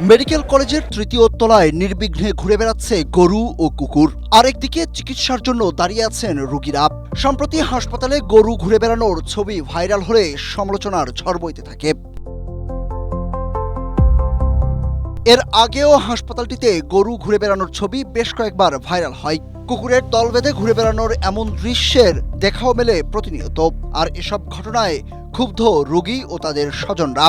Medical কলেজের তৃতীয় তলায় নির্বিঘ্নে ঘুরে বেড়াচ্ছে গরু ও কুকুর। আরেকদিকে চিকিৎসার জন্য দাঁড়িয়ে আছেন রোগীরা। সম্প্রতি হাসপাতালে গরু ঘুরে বেড়ানোর ছবি ভাইরাল হলে সমালোচনার ঝড় বইতে থাকে। এর আগেও হাসপাতালটিতে গরু ঘুরে বেড়ানোর ছবি বেশ কয়েকবার ভাইরাল হয়। কুকুরের দল বেঁধে ঘুরে বেড়ানোর এমন দৃশ্যের দেখাও মেলে প্রতিনিয়ত। আর এসব ঘটনায় ক্ষুব্ধ রোগী ও তাদের স্বজনরা।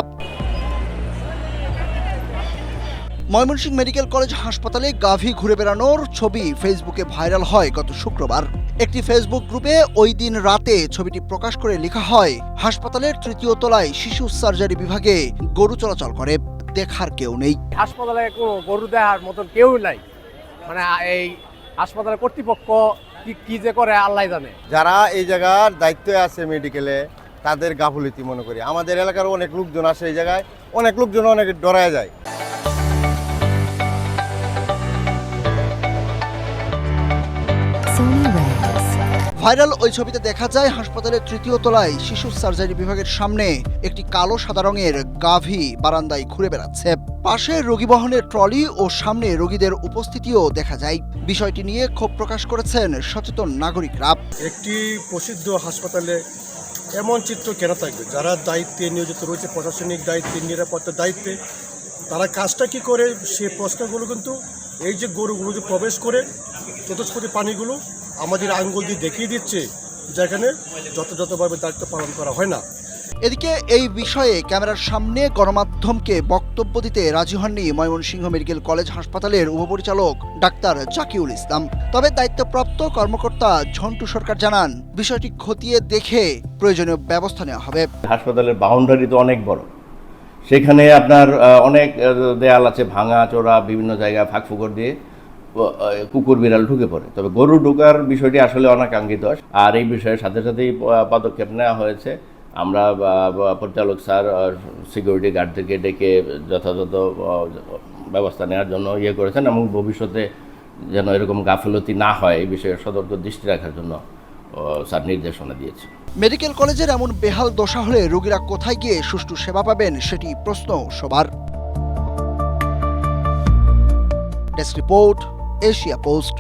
ময়মনসিংহ মেডিকেল কলেজ হাসপাতালে গাভী ঘুরে বেড়ানোর ছবি ফেসবুকে ভাইরাল হয় গত শুক্রবার। একটি ফেসবুক গ্রুপে ওই দিন রাতে ছবিটি প্রকাশ করে লেখা হয়, হাসপাতালের তৃতীয় তলায় শিশু সার্জারি বিভাগে গরু চলাচল করে, দেখার কেউ নেই। হাসপাতালে কোনো গরু দেখার মতন কেউ নাই, মানে এই হাসপাতালের কর্তৃপক্ষ কি যে করে আল্লাহ জানে। যারা এই জায়গার দায়িত্বে আছে মেডিকেলে তাদের গাফুলিতি মনে করি। আমাদের এলাকার অনেক লোকজন আসে এই জায়গায়, অনেক লোকজন অনেক ডরায় যায়। ভাইরাল ওই ছবিতে দেখা যায় হাসপাতালের তৃতীয় তলায় শিশু সার্জারি বিভাগের সামনে একটি কালো সাদা রঙের গাভী বারান্দায় ঘুরে বেড়াচ্ছে। পাশে রোগী বহনের ট্রলি ও সামনে রোগীদের উপস্থিতিও দেখা যায়। বিষয়টি নিয়ে ক্ষোভ প্রকাশ করেছেন সচেতন নাগরিকরা। একটি প্রসিদ্ধ হাসপাতালে এমন চিত্র কেন থাকবে? যারা দায়িত্বে নিয়োজিত রয়েছে, প্রশাসনিক দায়িত্বে, নিরাপত্তার দায়িত্বে, তারা কাজটা কি করে সে প্রশ্নগুলো কিন্তু এই যে গরুগুলো যে প্রবেশ করে চতুষ্পদী পানিগুলো আমাদের আঙ্গুল দিয়ে দেখিয়ে দিচ্ছে, যেখানে যথাযথভাবে দায়িত্ব পালন করা হয় না। এদিকে এই বিষয়ে ক্যামেরার সামনে গণমাধ্যমকে বক্তব্য দিতে রাজি হননি ময়মনসিংহ মেডিকেল কলেজ হাসপাতালের উপপরিচালক ডাক্তার জাকিউল ইসলাম। তবে দায়িত্বপ্রাপ্ত কর্মকর্তা ঝন্টু সরকার জানান, বিষয়টি খতিয়ে দেখে প্রয়োজনীয় ব্যবস্থা নেওয়া হবে। হাসপাতালের বাউন্ডারি তো অনেক বড়, সেখানে আপনার অনেক দেয়াল আছে ভাঙা চোরা, বিভিন্ন জায়গায় ফাঁকফুকর দিয়ে কুকুর বিড়াল ঢুকে পড়ে। তবে গরু ঢোকার বিষয়টি আসলে অনাকাঙ্ক্ষিত, আর এই বিষয়ে সাথে সাথেই পদক্ষেপ নেওয়া হয়েছে। আমরা পরিচালক স্যার সিকিউরিটি গার্ডদেরকে ডেকে যথাযথ ব্যবস্থা নেওয়ার জন্য করেছেন, এবং ভবিষ্যতে যেন এরকম গাফিলতি না হয় এই বিষয়ে সতর্ক দৃষ্টি রাখার জন্য স্যার নির্দেশনা দিয়েছে। মেডিকেল কলেজের এমন বেহাল দশা হলে রোগীরা কোথায় গিয়ে সুষ্ঠু সেবা পাবেন সেটি প্রশ্ন সবার। Desk report, Asia post.